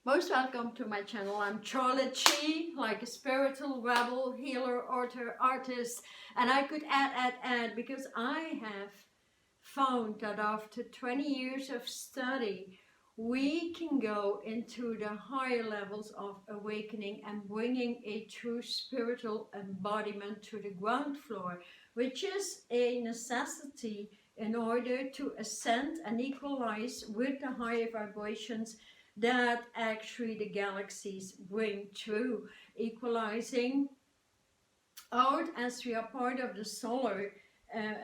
Most welcome to my channel. I'm Charlotte Chi, like a spiritual rebel, healer, author, artist, and I could add because I have found that after 20 years of study, we can go into the higher levels of awakening and bringing a true spiritual embodiment to the ground floor, which is a necessity in order to ascend and equalize with the higher vibrations that actually the galaxies bring through, equalizing out as we are part of the solar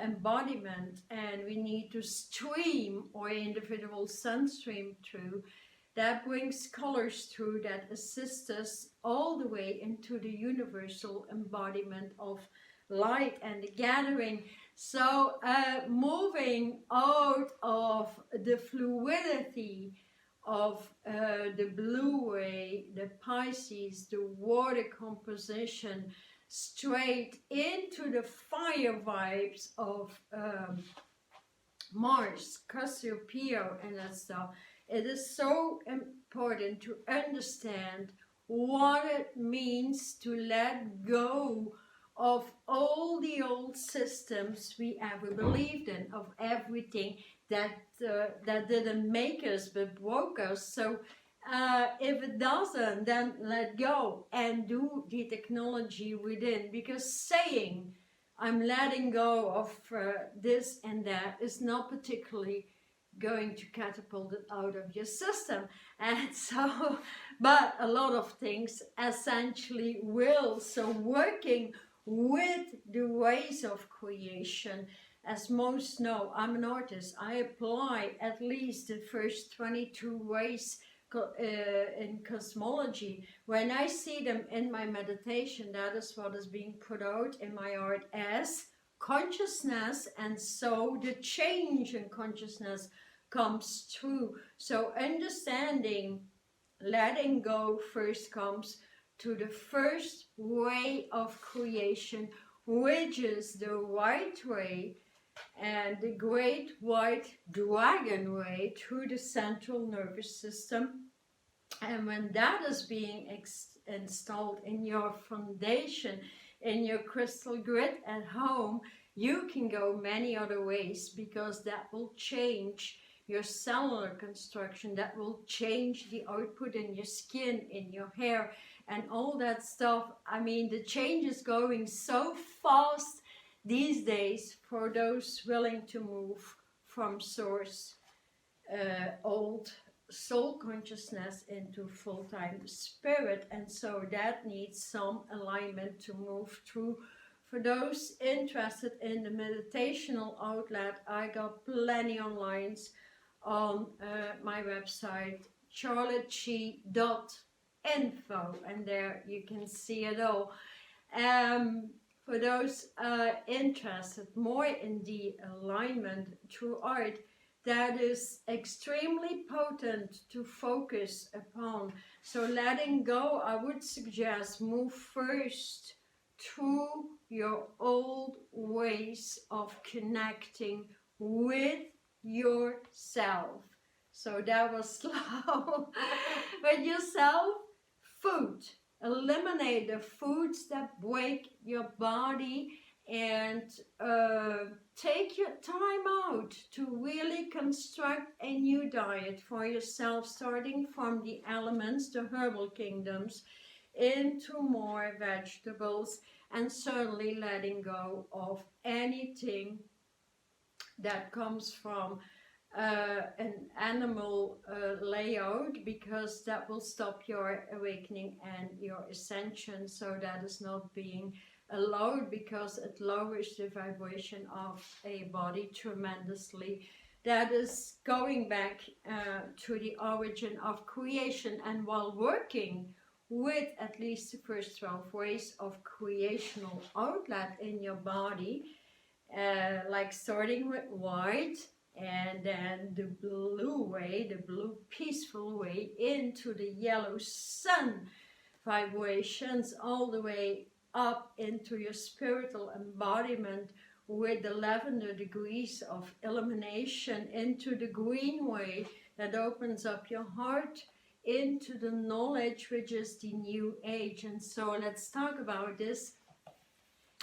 embodiment, and we need to stream our individual sun stream through. That brings colors through that assist us all the way into the universal embodiment of light and the gathering. So moving out of the fluidity of the blue ray, the Pisces, the water composition, straight into the fire vibes of Mars, Cassiopeia and that stuff. It is so important to understand what it means to let go of all the old systems we ever believed in, of everything that didn't make us but broke us. So if it doesn't, then let go and do the technology within, because saying I'm letting go of this and that is not particularly going to catapult it out of your system. And so, but a lot of things essentially will. So working with the ways of creation, as most know, I'm an artist. I apply at least the first 22 ways in cosmology. When I see them in my meditation, that is what is being put out in my art as consciousness, and so the change in consciousness comes through. So understanding, letting go first comes to the first way of creation, which is the white way and the great white dragon way through the central nervous system. And when that is being installed in your foundation, in your crystal grid at home, you can go many other ways, because that will change your cellular construction, that will change the output in your skin, in your hair, and all that stuff. I mean, the change is going so fast these days for those willing to move from source, old soul consciousness into full-time spirit. And so that needs some alignment to move through. For those interested in the meditational outlet, I got plenty online on my website charlottechie.info, and there you can see it all. For those interested more in the alignment through art, that is extremely potent to focus upon. So letting go, I would suggest move first through your old ways of connecting with yourself. So that was slow. With yourself, food. Eliminate the foods that break your body, and take your time out to really construct a new diet for yourself, starting from the elements, the herbal kingdoms, into more vegetables, and certainly letting go of anything that comes from an animal layout, because that will stop your awakening and your ascension. So that is not being allowed, because it lowers the vibration of a body tremendously. That is going back to the origin of creation. And while working with at least the first 12 ways of creational outlet in your body, like starting with white, and then the blue way, the blue peaceful way, into the yellow sun vibrations, all the way up into your spiritual embodiment with the lavender degrees of illumination, into the green way that opens up your heart, into the knowledge which is the new age. And so let's talk about this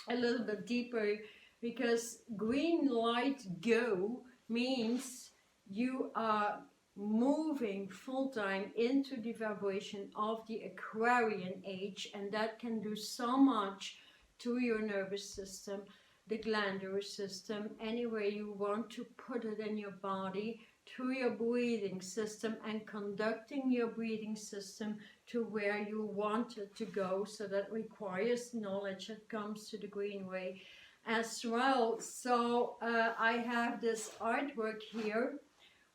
a little bit deeper, because green light go means you are moving full-time into the vibration of the Aquarian age, and that can do so much to your nervous system, the glandular system, anywhere you want to put it in your body, to your breathing system, and conducting your breathing system to where you want it to go. So that requires knowledge that comes to the green way as well. So I have this artwork here.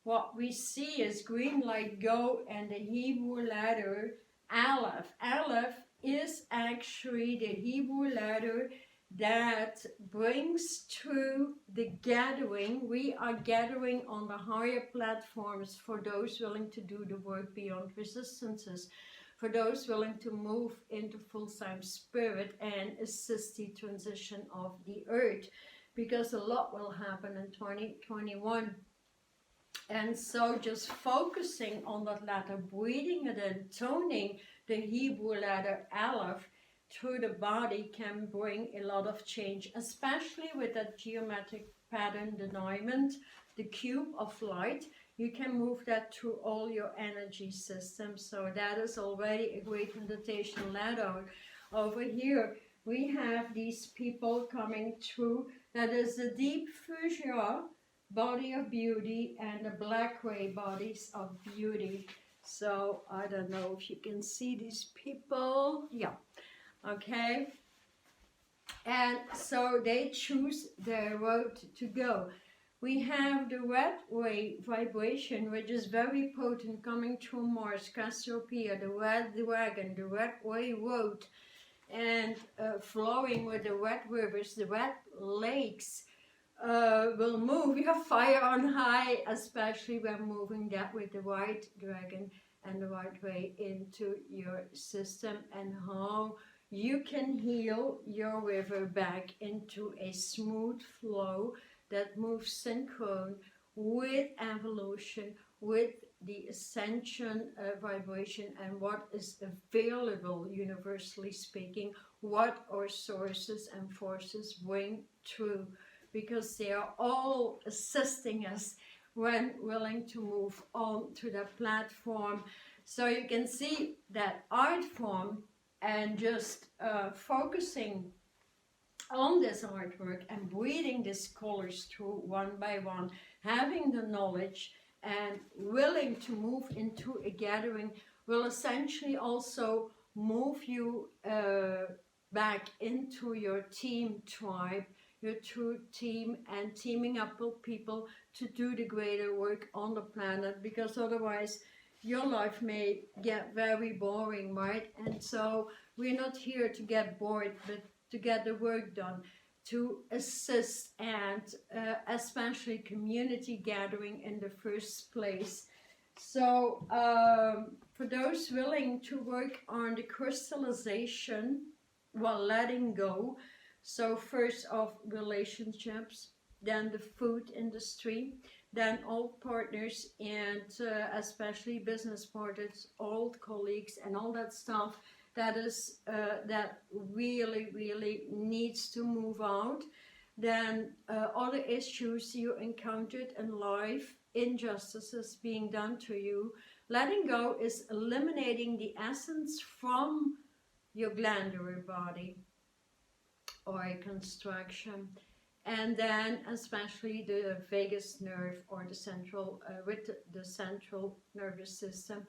What we see is green light go and the Hebrew letter Aleph. Aleph is actually the Hebrew letter that brings to the gathering. We are gathering on the higher platforms for those willing to do the work beyond resistances, for those willing to move into full-time spirit and assist the transition of the earth, because a lot will happen in 2021. And so just focusing on that letter, breathing it in, toning the Hebrew letter Aleph through the body can bring a lot of change, especially with that geometric pattern, the diamond, the cube of light. You can move that through all your energy systems. So that is already a great meditation letter. Over here, we have these people coming through. That is the deep fuchsia, body of beauty, and the black ray, bodies of beauty. So I don't know if you can see these people. Yeah. Okay, and so they choose their road to go. We have the red ray vibration, which is very potent, coming through Mars, Cassiopeia, the red dragon, the red ray road, and flowing with the red rivers, the red lakes will move your fire on high, especially when moving that with the white dragon and the white ray into your system, and how you can heal your river back into a smooth flow that moves synchron with evolution, with the ascension vibration, and what is available, universally speaking, what our sources and forces bring through, because they are all assisting us when willing to move on to that platform. So you can see that art form, and just focusing on this artwork and breathing these colors through one by one, having the knowledge and willing to move into a gathering, will essentially also move you back into your team tribe, your true team, and teaming up with people to do the greater work on the planet, because otherwise your life may get very boring, right? And so we're not here to get bored, but to get the work done, to assist, and especially community gathering in the first place. So for those willing to work on the crystallization while letting go, so first of relationships, then the food industry, then old partners, and especially business partners, old colleagues, and all that stuff that is that really needs to move out. Then other issues you encountered in life, injustices being done to you. Letting go is eliminating the essence from your glandular body, or a construction. And then especially the vagus nerve, or the central, with the central nervous system.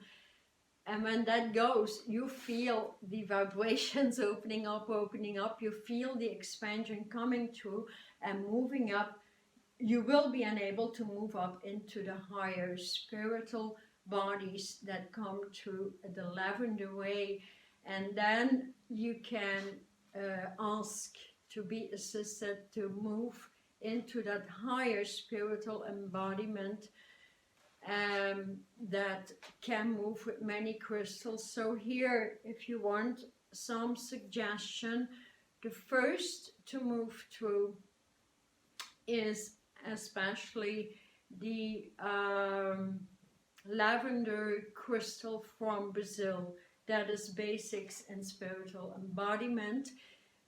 And when that goes, you feel the vibrations opening up, you feel the expansion coming through and moving up. You will be unable to move up into the higher spiritual bodies that come through the lavender way. And then you can ask to be assisted to move into that higher spiritual embodiment that can move with many crystals. So here, if you want some suggestion, the first to move through is especially the lavender crystal from Brazil that is basics and spiritual embodiment,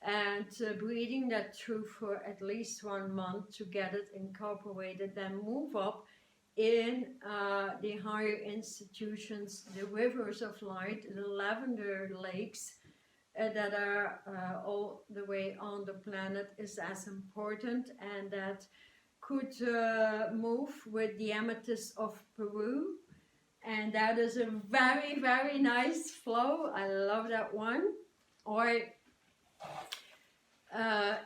and breathing that through for at least 1 month to get it incorporated, then move up in the higher institutions, the rivers of light, the lavender lakes that are all the way on the planet is as important, and that could move with the amethyst of Peru, and that is a very, very nice flow. I love that one. Or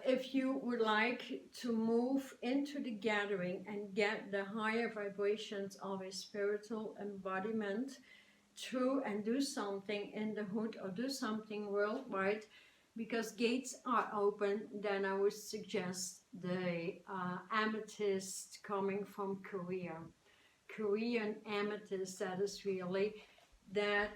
if you would like to move into the gathering and get the higher vibrations of a spiritual embodiment through and do something in the hood or do something worldwide, because gates are open, then I would suggest the amethyst coming from Korea. Korean amethyst, that is really, that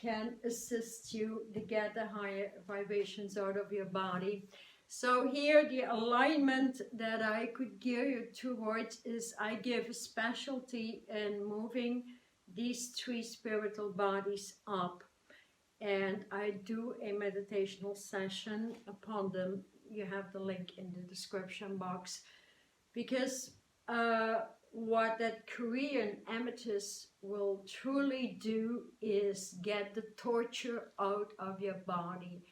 can assist you to get the higher vibrations out of your body. So here the alignment that I could gear you towards is I give a specialty in moving these 3 spiritual bodies up, and I do a meditational session upon them. You have the link in the description box, because what that Korean amethyst will truly do is get the torture out of your body.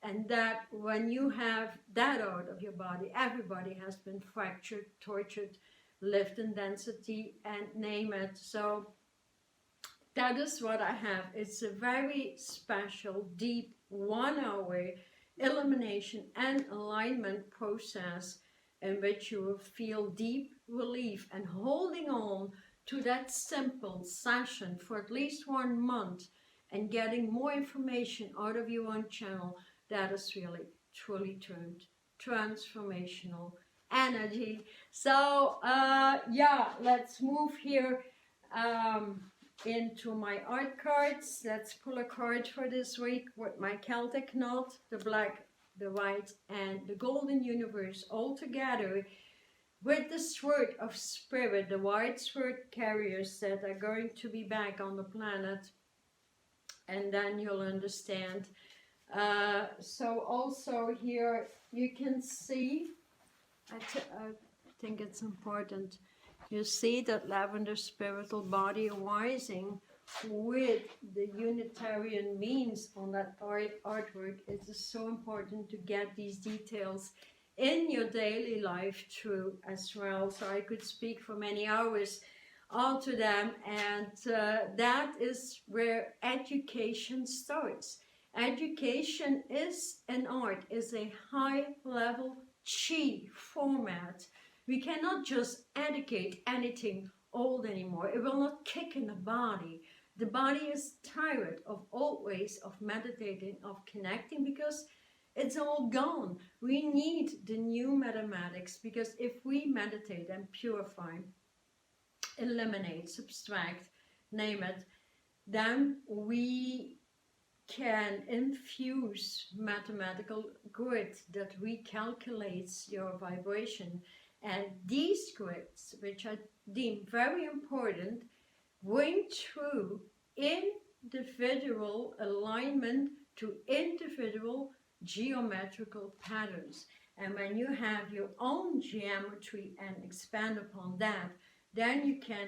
And that when you have that out of your body, everybody has been fractured, tortured, lived in density, and name it. So that is what I have. It's a very special, deep 1-hour elimination and alignment process in which you will feel deep relief, and holding on to that simple session for at least 1 month and getting more information out of your own channel, that is really truly turned transformational energy. So yeah, let's move here into my art cards. Let's pull a card for this week with my Celtic knot, the black, the white, and the golden universe all together with the sword of spirit, the white sword carriers that are going to be back on the planet, and then you'll understand. So also here you can see, I think it's important, you see that lavender spiritual body arising with the Unitarian means on that artwork. It is so important to get these details in your daily life through as well. So I could speak for many hours onto them, and that is where education starts. Education is an art, is a high level chi format. We cannot just educate anything old anymore. It will not kick in the body. The body is tired of old ways of meditating, of connecting, because it's all gone. We need the new mathematics, because if we meditate and purify, eliminate, subtract, name it, then we can infuse mathematical grid that recalculates your vibration. And these grids, which I deem very important, bring through individual alignment to individual geometrical patterns. And when you have your own geometry and expand upon that, then you can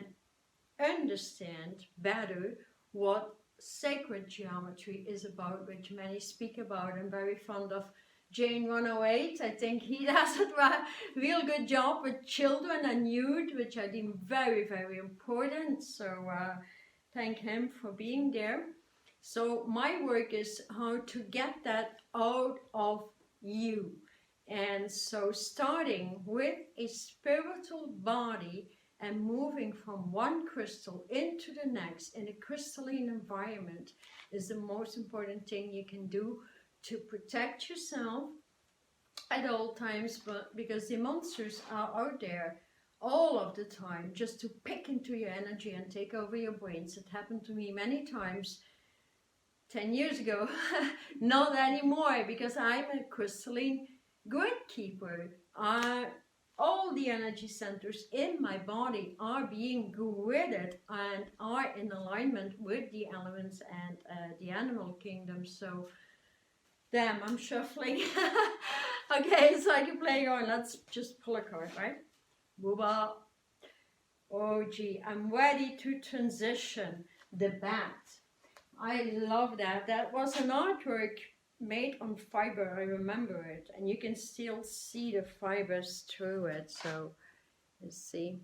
understand better what sacred geometry is about, which many speak about. I'm very fond of Jane 108. I think he does a real good job with children and youth, which I deem very, very important. So thank him for being there. So my work is how to get that out of you. And so starting with a spiritual body and moving from one crystal into the next in a crystalline environment is the most important thing you can do to protect yourself at all times, but because the monsters are out there all of the time just to pick into your energy and take over your brains. It happened to me many times 10 years ago. Not anymore, because I'm a crystalline grid keeper. all the energy centers in my body are being gridded and are in alignment with the elements and the animal kingdom. So, damn, I'm shuffling. Okay, so I can play on. Let's just pull a card, right? Booba. Oh, gee, I'm ready to transition. The bat. I love that. That was an artwork made on fiber. I remember it. And you can still see the fibers through it. So, let's see.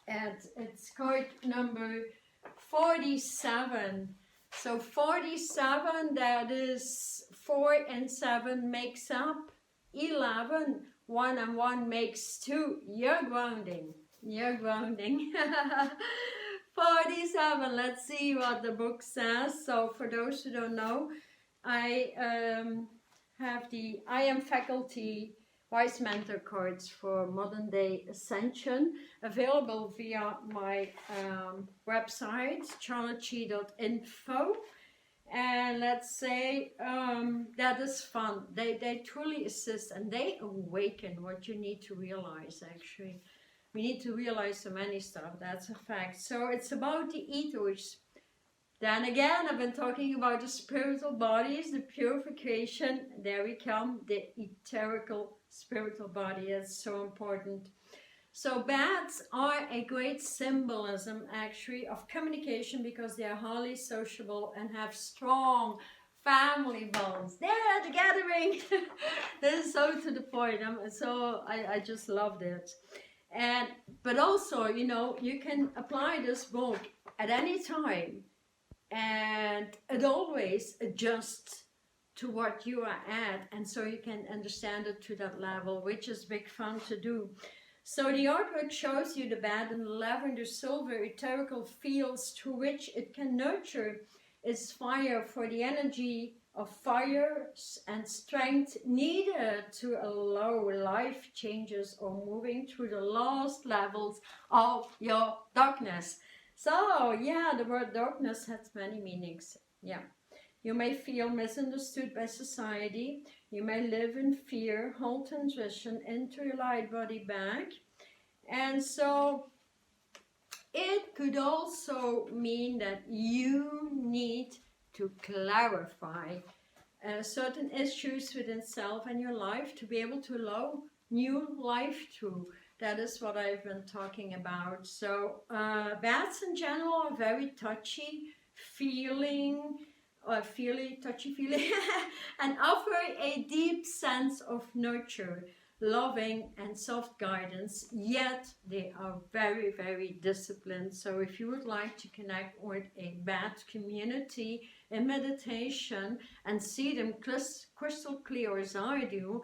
And it's card number 47. So 47, that is 4 and 7 makes up 11. 1 and 1 makes 2. You're grounding. You're grounding. 47. Let's see what the book says. So for those who don't know, I have the I Am Faculty Wise Mentor cards for modern day ascension, available via my website, charlottechi.info. And let's say that is fun. They truly assist and they awaken what you need to realize. Actually, we need to realize so many stuff. That's a fact. So it's about the ethos. Then again, I've been talking about the spiritual bodies, the purification. There we come, the etherical spiritual body. That's so important. So bats are a great symbolism actually of communication because they are highly sociable and have strong family bonds. They're at the gathering. This is so to the point. I just loved it. But also, you know, you can apply this book at any time and it always adjusts to what you are at, and so you can understand it to that level, which is big fun to do. So the artwork shows you the bat in the lavender silver etherical fields through which it can nurture its fire for the energy of fire and strength needed to allow life changes or moving through the last levels of your darkness. So yeah, the word darkness has many meanings. Yeah. You may feel misunderstood by society. You may live in fear, hold transition into your light body back. And so it could also mean that you need to clarify certain issues within self and your life to be able to allow new life through. That is what I've been talking about. So bats in general are very touchy-feely, and offer a deep sense of nurture, loving and soft guidance, yet they are very, very disciplined. So if you would like to connect with a bat community in meditation and see them crystal clear as I do,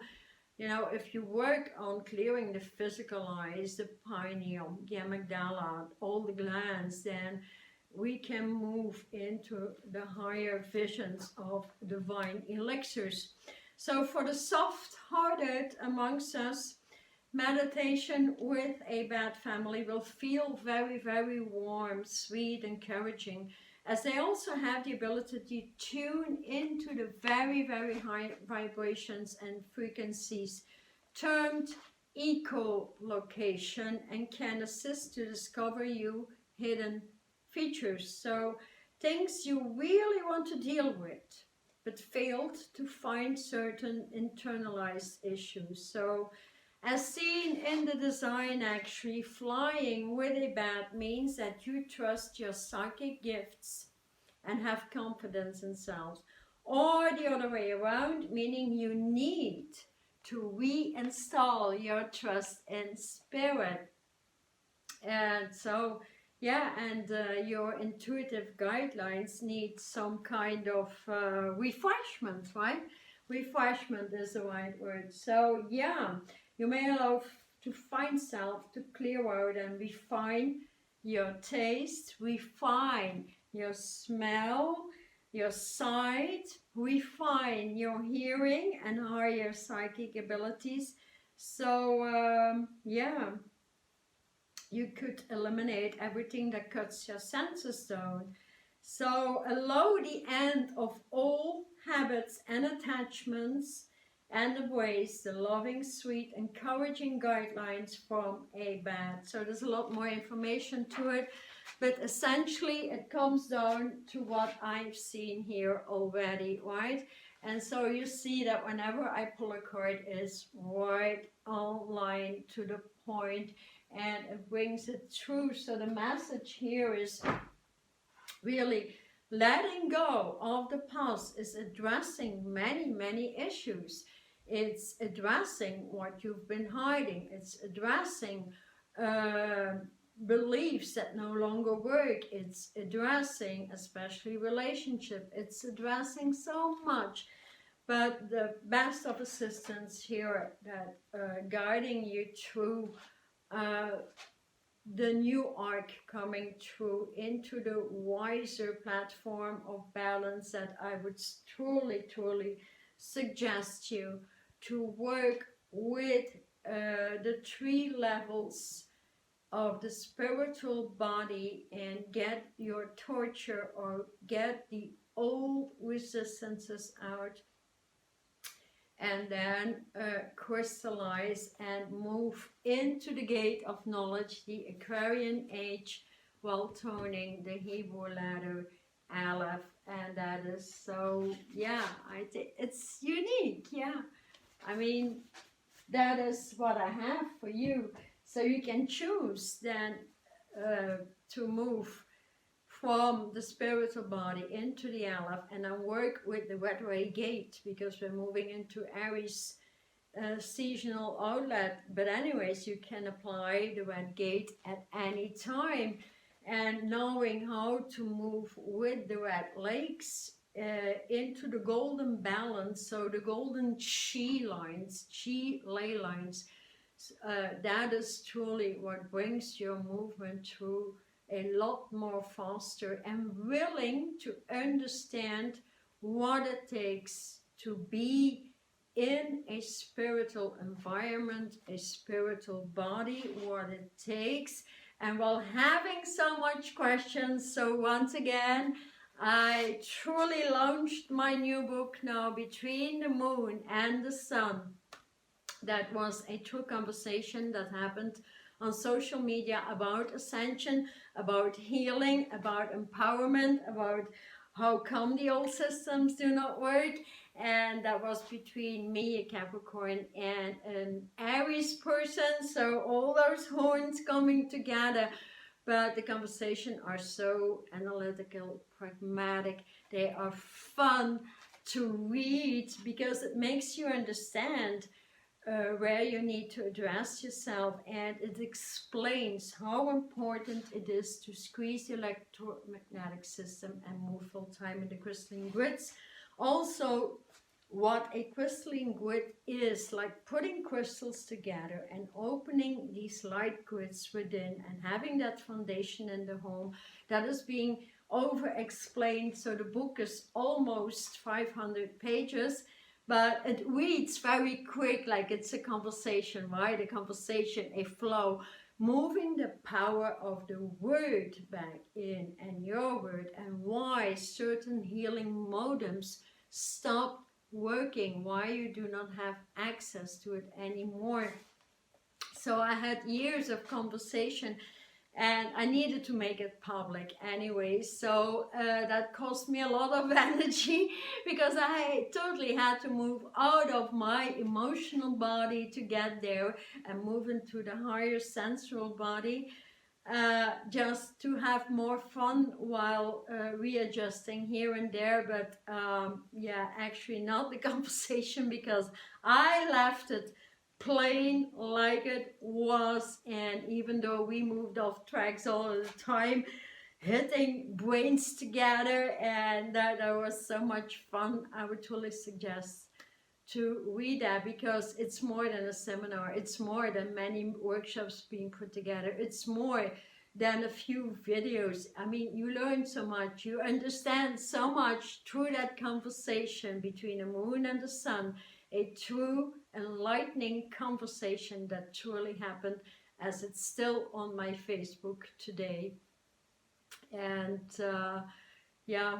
you know, if you work on clearing the physical eyes, the pineal, the amygdala, all the glands, then we can move into the higher visions of divine elixirs. So for the soft-hearted amongst us, meditation with a bat family will feel very, very warm, sweet, encouraging, as they also have the ability to tune into the very, very high vibrations and frequencies termed echolocation, and can assist to discover your hidden features. So things you really want to deal with but failed to find certain internalized issues. So as seen in the design, actually flying with a bat means that you trust your psychic gifts and have confidence in self, or the other way around, meaning you need to reinstall your trust in spirit. And so yeah, and your intuitive guidelines need some kind of refreshment, right? Refreshment is the right word. So yeah, you may allow to find self, to clear out and refine your taste, refine your smell, your sight, refine your hearing and higher psychic abilities. So yeah, you could eliminate everything that cuts your senses down. So allow the end of all habits and attachments and embrace the loving, sweet, encouraging guidelines from a bed. So there's a lot more information to it, but essentially it comes down to what I've seen here already, right? And so you see that whenever I pull a card, it's right on line to the point, and it brings it through. So the message here is really letting go of the past is addressing many issues. It's addressing what you've been hiding. It's addressing beliefs that no longer work. It's addressing especially relationship. It's addressing so much. But the best of assistance here that guiding you through the new arc coming through into the wiser platform of balance, that I would truly suggest you to work with the 3 levels of the spiritual body and get your torture or get the old resistances out, and then crystallize and move into the gate of knowledge, the Aquarian age, while toning the Hebrew letter Aleph. And that is so, yeah, I think it's unique. Yeah, I mean, that is what I have for you. So you can choose then to move from the spiritual body into the Aleph, and then work with the red ray gate, because we're moving into Aries seasonal outlet. But anyways, you can apply the red gate at any time, and knowing how to move with the red lakes into the golden balance, so the golden chi lines, chi ley lines, that is truly what brings your movement through a lot more faster, and willing to understand what it takes to be in a spiritual environment, a spiritual body, what it takes. And while having so much questions, so once again, I truly launched my new book now, Between the Moon and the Sun. That was a true conversation that happened on social media about ascension, about healing, about empowerment, about how come the old systems do not work. And that was between me, a Capricorn, and an Aries person. So all those horns coming together. But the conversations are so analytical, pragmatic. They are fun to read, because it makes you understand where you need to address yourself, and it explains how important it is to squeeze the electromagnetic system and move full time in the crystalline grids. Also, what a crystalline grid is, like putting crystals together and opening these light grids within, and having that foundation in the home. That is being over explained. So the book is almost 500 pages. But it reads very quick, like it's a conversation, right? A conversation, a flow. Moving the power of the word back in, and your word, and why certain healing modems stop working, why you do not have access to it anymore. So I had years of conversation, and I needed to make it public anyway, so that cost me a lot of energy, because I totally had to move out of my emotional body to get there and move into the higher sensual body, just to have more fun while readjusting here and there. But yeah, actually not the conversation, because I left it plain like it was. And even though we moved off tracks all the time, hitting brains together, and that was so much fun, I would totally suggest to read that, because it's more than a seminar. It's more than many workshops being put together. It's more than a few videos. I mean, you learn so much, you understand so much through that conversation between the moon and the sun. A true enlightening conversation that truly happened, as it's still on my Facebook today. And yeah,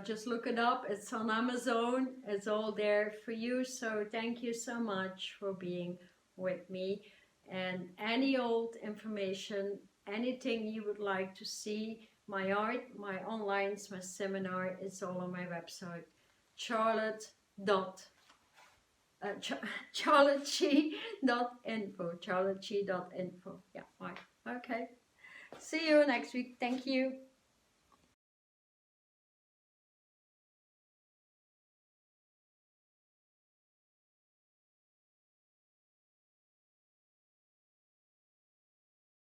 just look it up. It's on Amazon. It's all there for you. So thank you so much for being with me. And any old information, anything you would like to see, my art, my online, my seminar, it's all on my website, charlottechee.info. Yeah, right. Okay. See you next week. Thank you.